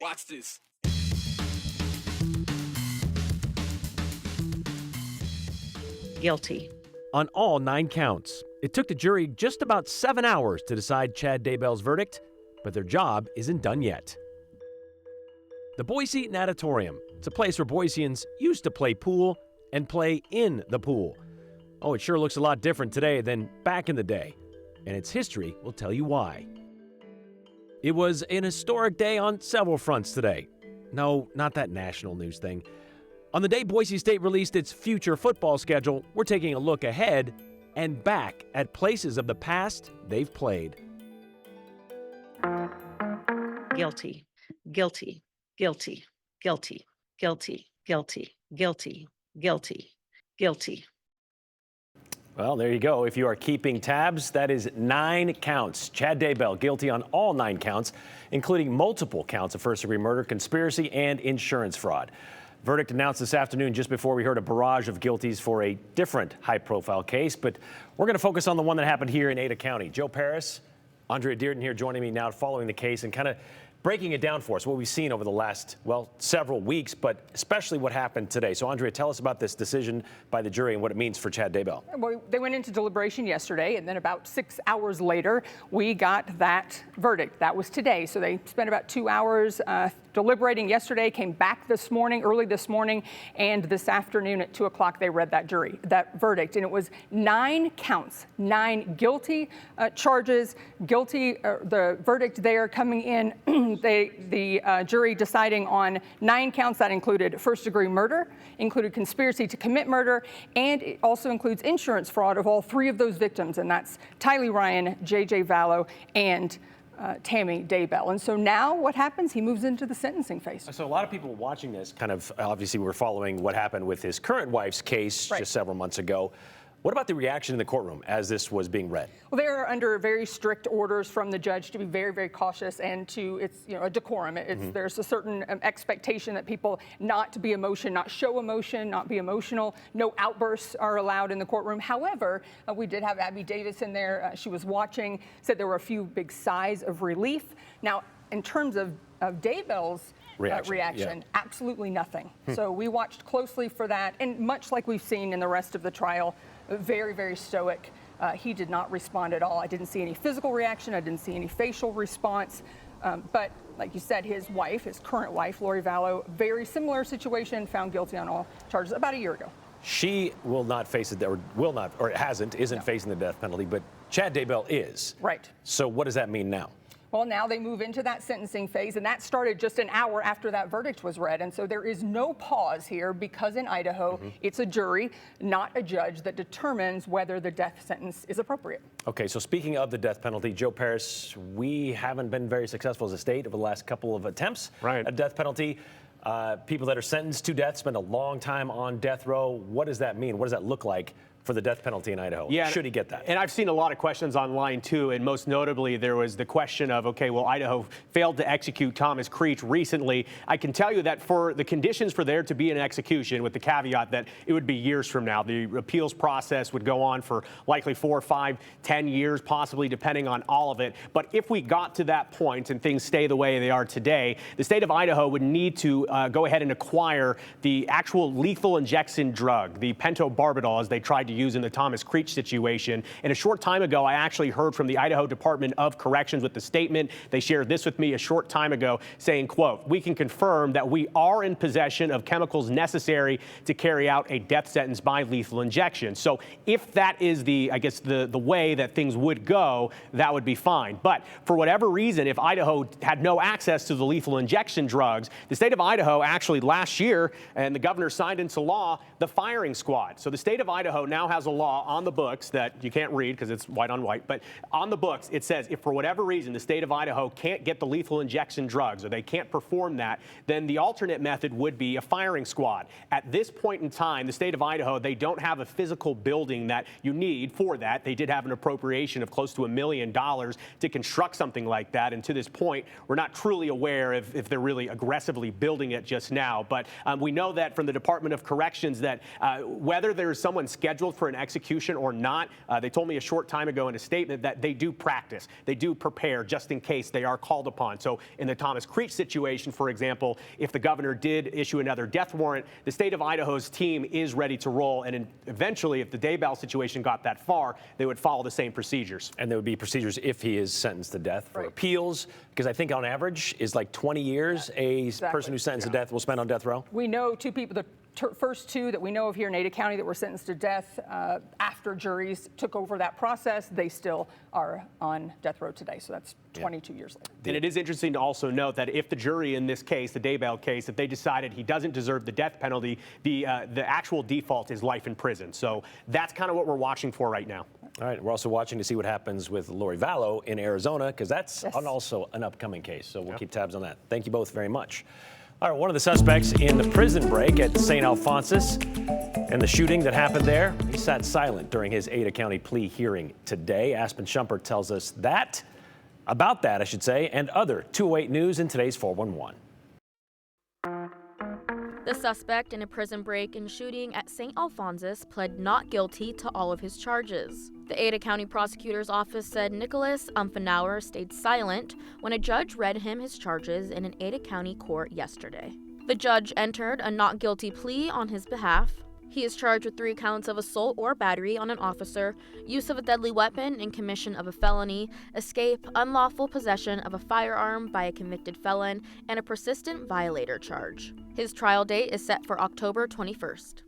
Watch this. Guilty. On all 9 counts. It took the jury just about 7 hours to decide Chad Daybell's verdict, but their job isn't done yet. The Boise Natatorium. It's a place where Boiseans used to play pool and play in the pool. Oh, it sure looks a lot different today than back in the day, and its history will tell you why. It was an historic day on several fronts today. No, not that national news thing. On the day Boise State released its future football schedule, we're taking a look ahead and back at places of the past they've played. Guilty. Guilty. Guilty. Guilty. Guilty. Guilty. Guilty. Guilty. Guilty. Well, there you go. If you are keeping tabs, that is 9 counts. Chad Daybell guilty on all 9 counts, including multiple counts of first-degree murder, conspiracy, and insurance fraud. Verdict announced this afternoon just before we heard a barrage of guilties for a different high-profile case, but we're going to focus on the one that happened here in Ada County. Joe Paris, Andrea Dearden here joining me now following the case and kind of breaking it down for us, what we've seen over the last, well, several weeks, but especially what happened today. So, Andrea, tell us about this decision by the jury and what it means for Chad Daybell. Well, they went into deliberation yesterday, and then about 6 hours later, we got that verdict. That was today. So they spent about 2 hours deliberating yesterday, came back this morning, early this morning, and this afternoon at 2 o'clock, they read that verdict. And it was 9 counts, 9 guilty charges, the verdict there coming in, the jury deciding on 9 counts that included first-degree murder, included conspiracy to commit murder, and it also includes insurance fraud of all 3 of those victims, and that's Tylee Ryan, J.J. Vallow, and Tammy Daybell. And so now what happens? He moves into the sentencing phase. So a lot of people watching this kind of obviously were following what happened with his current wife's case just several months ago. What about the reaction in the courtroom as this was being read? Well, they are under very strict orders from the judge to be very, very cautious and to, it's, a decorum. There's a certain expectation that people not to be not show emotion, not be emotional. No outbursts are allowed in the courtroom. However, we did have Abby Davis in there. She was watching, said there were a few big sighs of relief. Now, in terms of Daybell's reaction, absolutely nothing. So we watched closely for that, and much like we've seen in the rest of the trial, very, very stoic. He did not respond at all. I didn't see any physical reaction. I didn't see any facial response. But like you said, his wife, his current wife, Lori Vallow, very similar situation, found guilty on all charges about a year ago. She will not face it, or will not, or isn't facing the death penalty, but Chad Daybell is. Right. So what does that mean now? Well, now they move into that sentencing phase, and that started just an hour after that verdict was read. And so there is no pause here because in Idaho, it's a jury, not a judge, that determines whether the death sentence is appropriate. Okay, so speaking of the death penalty, Joe Paris, we haven't been very successful as a state over the last couple of attempts at death penalty. People that are sentenced to death spend a long time on death row. What does that mean? What does that look like for the death penalty in Idaho? Should he get that? And I've seen a lot of questions online, too, and most notably, there was the question of, okay, well, Idaho failed to execute Thomas Creech recently. I can tell you that for the conditions for there to be an execution, with the caveat that it would be years from now, the appeals process would go on for likely 4, 5, 10 years, possibly, depending on all of it. But if we got to that point and things stay the way they are today, the state of Idaho would need to go ahead and acquire the actual lethal injection drug, the pentobarbital, as they tried to use in the Thomas Creech situation. And a short time ago, I actually heard from the Idaho Department of Corrections with the statement. They shared this with me a short time ago, saying, quote, "We can confirm that we are in possession of chemicals necessary to carry out a death sentence by lethal injection." So if that is the way that things would go, that would be fine. But for whatever reason, if Idaho had no access to the lethal injection drugs, the state of Idaho actually last year, and the governor signed into law, the firing squad. So the state of Idaho now has a law on the books that you can't read because it's white on white, but on the books it says if for whatever reason the state of Idaho can't get the lethal injection drugs or they can't perform that, then the alternate method would be a firing squad. At this point in time, the state of Idaho, they don't have a physical building that you need for that. They did have an appropriation of close to $1 million to construct something like that, and to this point, we're not truly aware if they're really aggressively building it just now. But we know that from the Department of Corrections that whether there's someone scheduled scheduled for an execution or not. They told me a short time ago in a statement that they do practice. They do prepare just in case they are called upon. So in the Thomas Creech situation, for example, if the governor did issue another death warrant, the state of Idaho's team is ready to roll. And eventually, if the Daybell situation got that far, they would follow the same procedures. And there would be procedures if he is sentenced to death for appeals, because I think on average is like 20 years a person who's sentenced to death will spend on death row. We know two people, the first two that we know of here in Ada County that were sentenced to death after juries took over that process, they still are on death row today. So that's 22 years later. And it is interesting to also note that if the jury in this case, the Daybell case, if they decided he doesn't deserve the death penalty, the actual default is life in prison. So that's kind of what we're watching for right now. All right, we're also watching to see what happens with Lori Vallow in Arizona, because that's also an upcoming case. So we'll keep tabs on that. Thank you both very much. All right, one of the suspects in the prison break at St. Alphonsus and the shooting that happened there, he sat silent during his Ada County plea hearing today. Aspen Shumpert tells us about that, I should say, and other 208 news in today's 411. The suspect in a prison break and shooting at St. Alphonsus pled not guilty to all of his charges. The Ada County Prosecutor's Office said Nicholas Umfenauer stayed silent when a judge read him his charges in an Ada County court yesterday. The judge entered a not guilty plea on his behalf. He is charged with 3 counts of assault or battery on an officer, use of a deadly weapon in commission of a felony, escape, unlawful possession of a firearm by a convicted felon, and a persistent violator charge. His trial date is set for October 21st.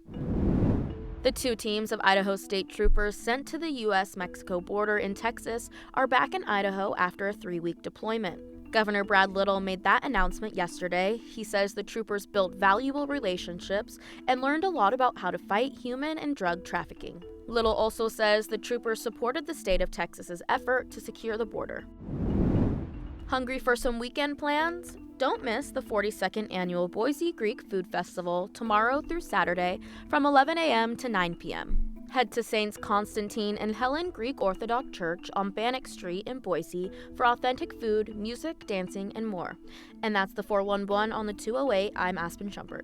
The 2 teams of Idaho State Troopers sent to the U.S.-Mexico border in Texas are back in Idaho after a 3-week deployment. Governor Brad Little made that announcement yesterday. He says the troopers built valuable relationships and learned a lot about how to fight human and drug trafficking. Little also says the troopers supported the state of Texas's effort to secure the border. Hungry for some weekend plans? Don't miss the 42nd annual Boise Greek Food Festival tomorrow through Saturday from 11 a.m. to 9 p.m. Head to Saints Constantine and Helen Greek Orthodox Church on Bannock Street in Boise for authentic food, music, dancing, and more. And that's the 411 on the 208. I'm Aspen Shumpert.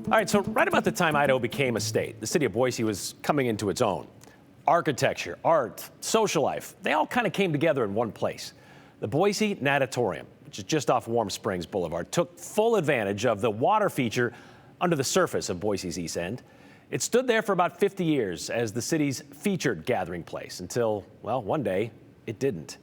All right, so right about the time Idaho became a state, the city of Boise was coming into its own. Architecture, art, social life, they all kind of came together in one place. The Boise Natatorium, which is just off Warm Springs Boulevard, took full advantage of the water feature under the surface of Boise's East End. It stood there for about 50 years as the city's featured gathering place until, well, one day it didn't.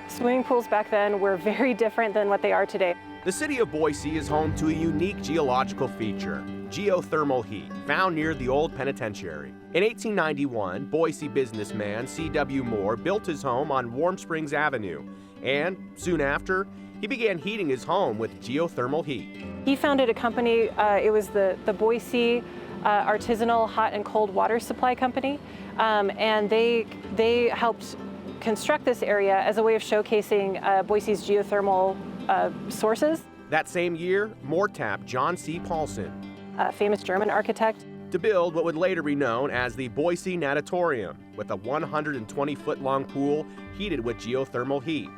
Swimming pools back then were very different than what they are today. The city of Boise is home to a unique geological feature, geothermal heat, found near the old penitentiary. In 1891, Boise businessman C.W. Moore built his home on Warm Springs Avenue, and soon after, he began heating his home with geothermal heat. He founded a company, it was the Boise Artisanal Hot and Cold Water Supply Company, and they helped construct this area as a way of showcasing Boise's geothermal sources. That same year, Moore tapped John C. Paulson, a famous German architect, to build what would later be known as the Boise Natatorium, with a 120-foot-long pool heated with geothermal heat.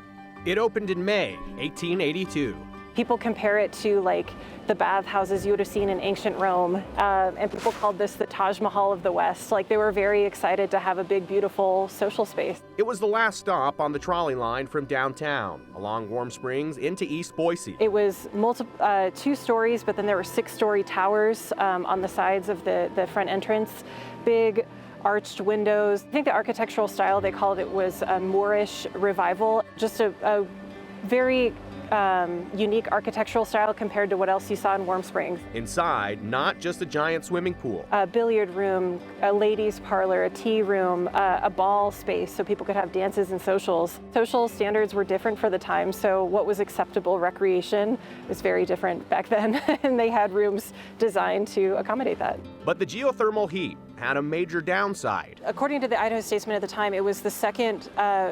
It opened in May 1882. People compare it to like the bathhouses you would have seen in ancient Rome, and people called this the Taj Mahal of the West. Like they were very excited to have a big, beautiful social space. It was the last stop on the trolley line from downtown, along Warm Springs into East Boise. It was 2 stories, but then there were 6-story towers on the sides of the front entrance, big arched windows. I think the architectural style they called it was a Moorish revival, just a very unique architectural style compared to what else you saw in Warm Springs. Inside, not just a giant swimming pool. A billiard room, a ladies' parlor, a tea room, a ball space so people could have dances and socials. Social standards were different for the time, so what was acceptable recreation was very different back then, and they had rooms designed to accommodate that. But the geothermal heat had a major downside. According to the Idaho Statesman at the time, it was the second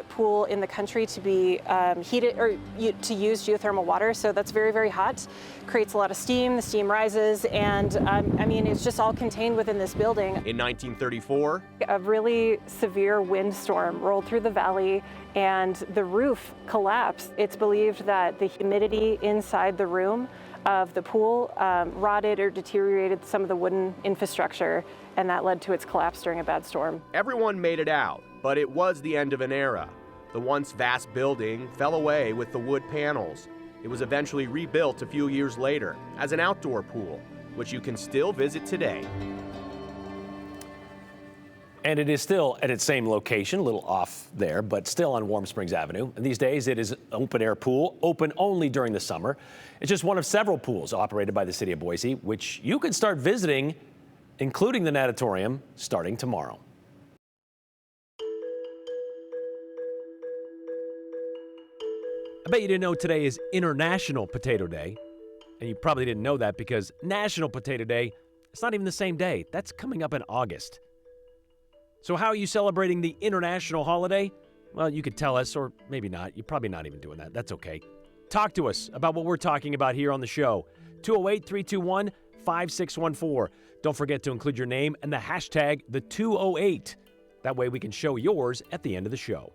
pool in the country to be heated or to use geothermal water. So that's very, very hot, creates a lot of steam, the steam rises, and I mean, it's just all contained within this building. In 1934, a really severe windstorm rolled through the valley and the roof collapsed. It's believed that the humidity inside the room of the pool rotted or deteriorated some of the wooden infrastructure, and that led to its collapse during a bad storm. everyone made it out, but it was the end of an era. The once vast building fell away with the wood panels. It was eventually rebuilt a few years later as an outdoor pool, which you can still visit today. And it is still at its same location, a little off there, but still on Warm Springs Avenue. And these days it is an open air pool, open only during the summer. It's just one of several pools operated by the city of Boise, which you can start visiting, including the Natatorium, starting tomorrow. I bet you didn't know today is International Potato Day. And you probably didn't know that because National Potato Day, it's not even the same day. That's coming up in August. So how are you celebrating the international holiday? Well, you could tell us, or maybe not. You're probably not even doing that. That's okay. Talk to us about what we're talking about here on the show. 208-321-5614. Don't forget to include your name and the hashtag #the208. That way we can show yours at the end of the show.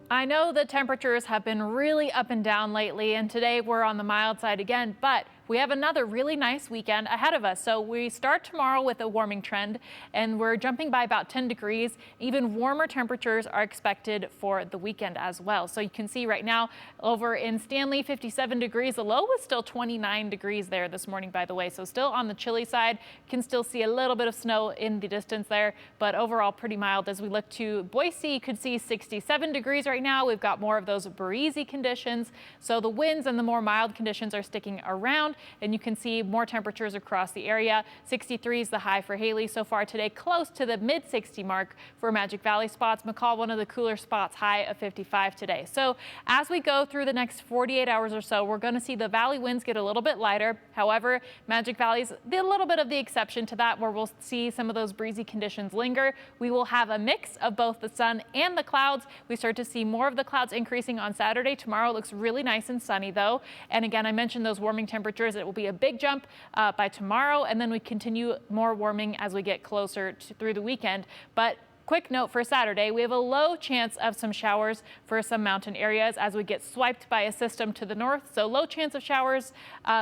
I know the temperatures have been really up and down lately, and today we're on the mild side again, but we have another really nice weekend ahead of us. So we start tomorrow with a warming trend, and we're jumping by about 10 degrees. Even warmer temperatures are expected for the weekend as well. So you can see right now over in Stanley, 57 degrees. The low was still 29 degrees there this morning, by the way. So still on the chilly side. Can still see a little bit of snow in the distance there, but overall pretty mild. As we look to Boise, you could see 67 degrees right now. We've got more of those breezy conditions. So the winds and the more mild conditions are sticking around. And you can see more temperatures across the area. 63 is the high for Haley so far today, close to the mid-60 mark for Magic Valley spots. McCall, one of the cooler spots, high of 55 today. So as we go through the next 48 hours or so, we're going to see the valley winds get a little bit lighter. However, Magic Valley's a little bit of the exception to that, where we'll see some of those breezy conditions linger. We will have a mix of both the sun and the clouds. We start to see more of the clouds increasing on Saturday. Tomorrow looks really nice and sunny, though. And again, I mentioned those warming temperatures. It will be a big jump by tomorrow, and then we continue more warming as we get closer through the weekend. But quick note for Saturday, we have a low chance of some showers for some mountain areas as we get swiped by a system to the north. So low chance of showers,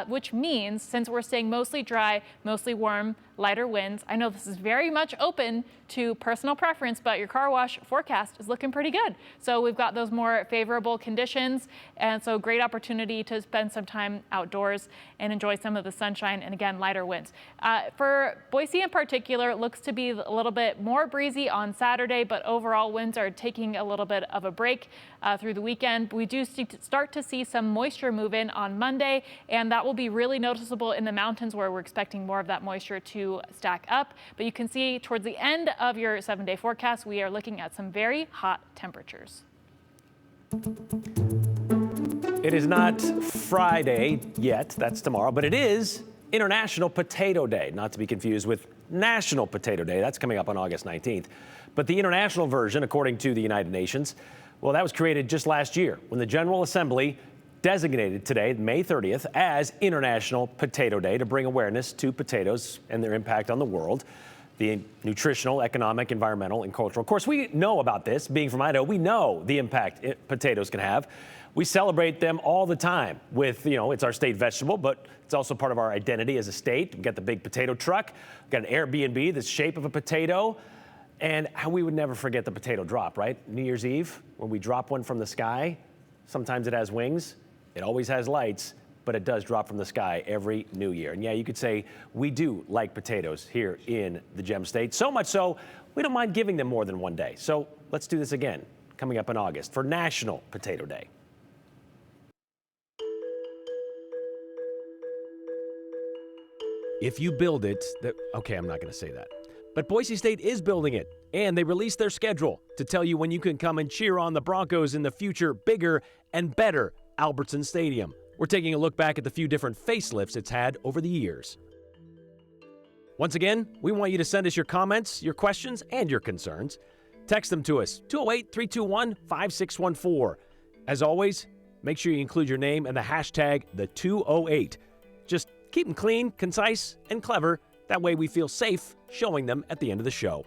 which means since we're staying mostly dry, mostly warm, lighter winds. I know this is very much open to personal preference, but your car wash forecast is looking pretty good. So we've got those more favorable conditions, and so great opportunity to spend some time outdoors and enjoy some of the sunshine and, again, lighter winds. For Boise in particular, it looks to be a little bit more breezy on Saturday, but overall winds are taking a little bit of a break through the weekend. We do start to see some moisture move in on Monday, and that will be really noticeable in the mountains where we're expecting more of that moisture to stack up. But you can see towards the end of your 7-day forecast, we are looking at some very hot temperatures. It is not Friday yet, that's tomorrow, but it is International Potato Day, not to be confused with National Potato Day. That's coming up on August 19th. But the international version, according to the United Nations, well, that was created just last year when the General Assembly designated today, May 30th, as International Potato Day to bring awareness to potatoes and their impact on the world, the nutritional, economic, environmental, and cultural. Of course, we know about this. Being from Idaho, we know the impact potatoes can have. We celebrate them all the time with, it's our state vegetable, but it's also part of our identity as a state. We've got the big potato truck. We've got an Airbnb, the shape of a potato. And how we would never forget the potato drop, right? New Year's Eve, when we drop one from the sky, sometimes it has wings. It always has lights, but it does drop from the sky every New Year. And yeah, you could say we do like potatoes here in the Gem State. So much so, we don't mind giving them more than one day. So let's do this again, coming up in August for National Potato Day. If you build it, okay, I'm not going to say that. But Boise State is building it, and they released their schedule to tell you when you can come and cheer on the Broncos in the future bigger and better Albertson Stadium. We're taking a look back at the few different facelifts it's had over the years. Once again, we want you to send us your comments, your questions, and your concerns. Text them to us, 208-321-5614. As always, make sure you include your name and the hashtag #the208. Just keep them clean, concise, and clever. That way we feel safe showing them at the end of the show.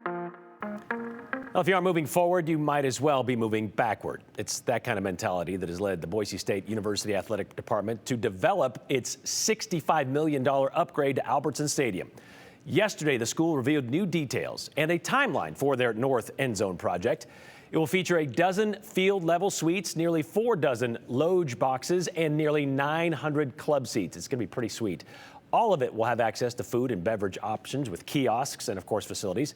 Well, if you aren't moving forward, you might as well be moving backward. It's that kind of mentality that has led the Boise State University Athletic Department to develop its $65 million upgrade to Albertson Stadium. Yesterday, the school revealed new details and a timeline for their North End Zone project. It will feature a dozen field-level suites, nearly 4 dozen loge boxes, and nearly 900 club seats. It's going to be pretty sweet. All of it will have access to food and beverage options with kiosks and, of course, facilities.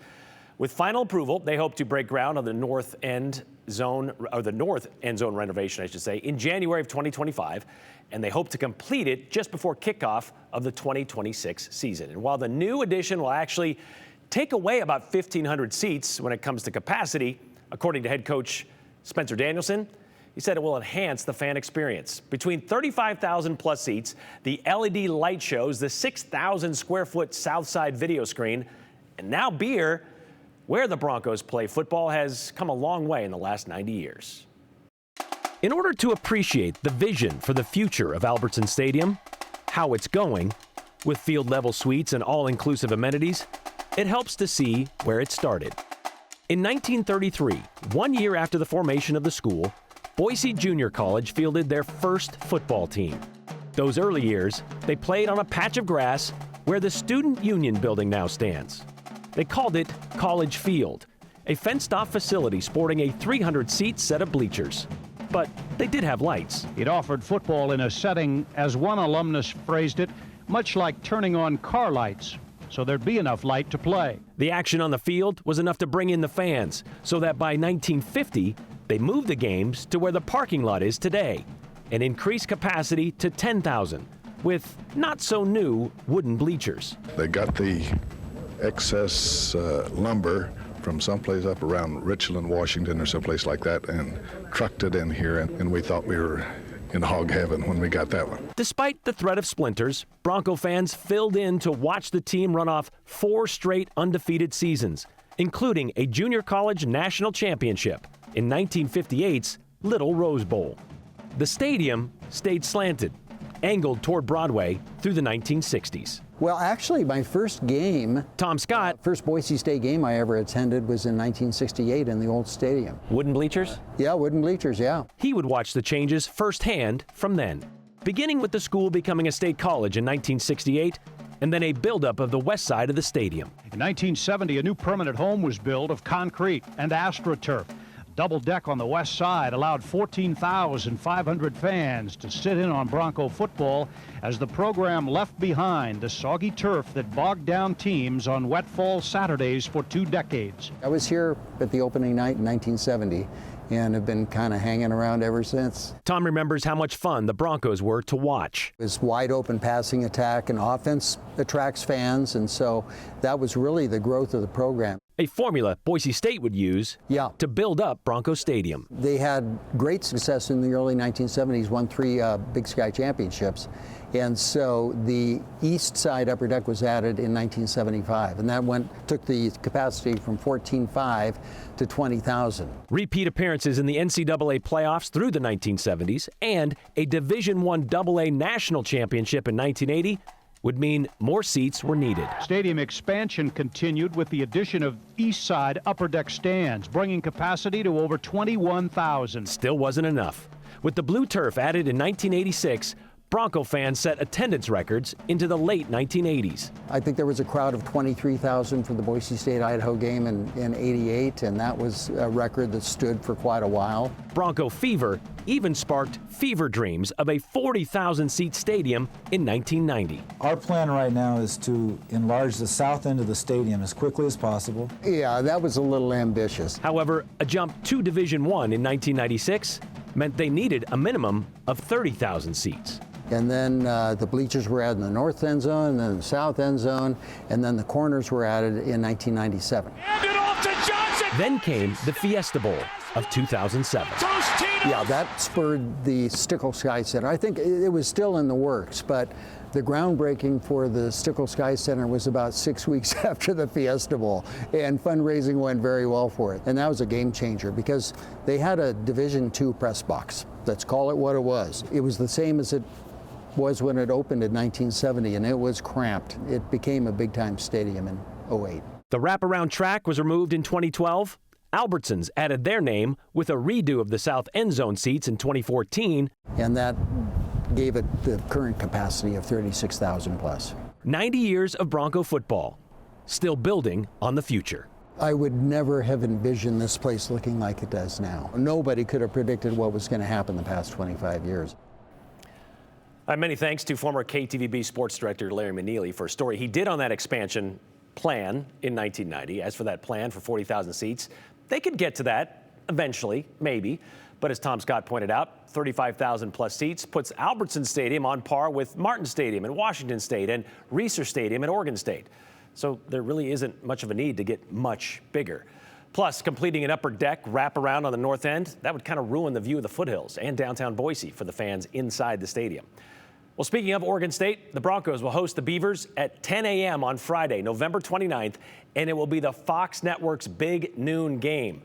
With final approval, they hope to break ground on the North End Zone renovation, I should say, in January of 2025, and they hope to complete it just before kickoff of the 2026 season. And while the new addition will actually take away about 1,500 seats when it comes to capacity, according to head coach Spencer Danielson, he said it will enhance the fan experience. Between 35,000 plus seats, the LED light shows, the 6,000 square foot Southside video screen, and now beer. Where the Broncos play football has come a long way in the last 90 years. In order to appreciate the vision for the future of Albertson Stadium, how it's going, with field-level suites and all-inclusive amenities, it helps to see where it started. In 1933, 1 year after the formation of the school, Boise Junior College fielded their first football team. Those early years, they played on a patch of grass where the Student Union building now stands. They called it College Field, a fenced-off facility sporting a 300-seat set of bleachers. But they did have lights. It offered football in a setting, as one alumnus phrased it, much like turning on car lights, so there'd be enough light to play. The action on the field was enough to bring in the fans, so that by 1950, they moved the games to where the parking lot is today and increased capacity to 10,000 with not-so-new wooden bleachers. They got the excess lumber from someplace up around Richland, Washington, or someplace like that, and trucked it in here, and we thought we were in hog heaven when we got that one. Despite the threat of splinters, Bronco fans filled in to watch the team run off 4 straight undefeated seasons, including a junior college national championship in 1958's Little Rose Bowl. The stadium stayed slanted, angled toward Broadway through the 1960s. Well, actually, my first game, Tom Scott, first Boise State game I ever attended was in 1968 in the old stadium. Wooden bleachers? Yeah, wooden bleachers, yeah. He would watch the changes firsthand from then, beginning with the school becoming a state college in 1968, and then a buildup of the west side of the stadium. In 1970, a new permanent home was built of concrete and AstroTurf. Double deck on the west side allowed 14,500 fans to sit in on Bronco football as the program left behind the soggy turf that bogged down teams on wet fall Saturdays for 2 decades. I was here at the opening night in 1970 and have been kind of hanging around ever since. Tom remembers how much fun the Broncos were to watch. It was wide open passing attack, and offense attracts fans, and so that was really the growth of the program. A formula Boise State would use to build up Bronco Stadium. They had great success in the early 1970s, won 3 Big Sky championships. And so the east side upper deck was added in 1975, and that took the capacity from 14,500 to 20,000. Repeat appearances in the NCAA playoffs through the 1970s and a Division I AA national championship in 1980 would mean more seats were needed. Stadium expansion continued with the addition of east side upper deck stands, bringing capacity to over 21,000. Still wasn't enough. With the blue turf added in 1986, Bronco fans set attendance records into the late 1980s. I think there was a crowd of 23,000 for the Boise State-Idaho game in '88, and that was a record that stood for quite a while. Bronco fever even sparked fever dreams of a 40,000-seat stadium in 1990. Our plan right now is to enlarge the south end of the stadium as quickly as possible. Yeah, that was a little ambitious. However, a jump to Division I in 1996 meant they needed a minimum of 30,000 seats. And then the bleachers were added in the north end zone, and then the south end zone, and then the corners were added in 1997. And it off to Johnson! Then came the Fiesta Bowl of 2007. Yeah, that spurred the Stickle Sky Center. I think it was still in the works, but the groundbreaking for the Stickle Sky Center was about 6 weeks after the Fiesta Bowl, and fundraising went very well for it. And that was a game changer because they had a Division II press box. Let's call it what it was. It was the same as it was when it opened in 1970, and it was cramped. It became a big-time stadium in '08. The wraparound track was removed in 2012. Albertsons added their name with a redo of the south end zone seats in 2014. And that gave it the current capacity of 36,000 plus. 90 years of Bronco football, still building on the future. I would never have envisioned this place looking like it does now. Nobody could have predicted what was going to happen the past 25 years. Many thanks to former KTVB sports director Larry Maneely for a story he did on that expansion plan in 1990. As for that plan for 40,000 seats, they could get to that eventually, maybe. But as Tom Scott pointed out, 35,000 plus seats puts Albertson Stadium on par with Martin Stadium in Washington State and Reser Stadium at Oregon State. So there really isn't much of a need to get much bigger. Plus, completing an upper deck wraparound on the north end, that would kind of ruin the view of the foothills and downtown Boise for the fans inside the stadium. Well, speaking of Oregon State, the Broncos will host the Beavers at 10 a.m. on Friday, November 29th, and it will be the Fox Network's big noon game.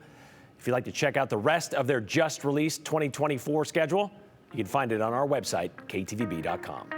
If you'd like to check out the rest of their just-released 2024 schedule, you can find it on our website, ktvb.com.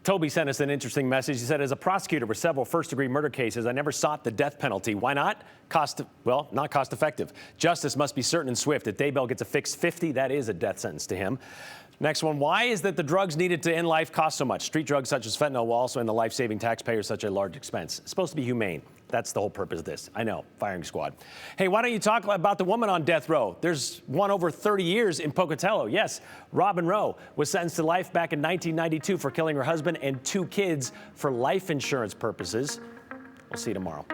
Toby sent us an interesting message. He said, as a prosecutor with several first-degree murder cases, I never sought the death penalty. Why not? Not cost effective. Justice must be certain and swift. If Daybell gets a fixed 50, that is a death sentence to him. Next one, why is that the drugs needed to end life cost so much? Street drugs such as fentanyl will also end the life-saving taxpayers such a large expense. It's supposed to be humane. That's the whole purpose of this. I know, firing squad. Hey, why don't you talk about the woman on death row? There's one over 30 years in Pocatello. Yes, Robin Rowe was sentenced to life back in 1992 for killing her husband and 2 kids for life insurance purposes. We'll see you tomorrow.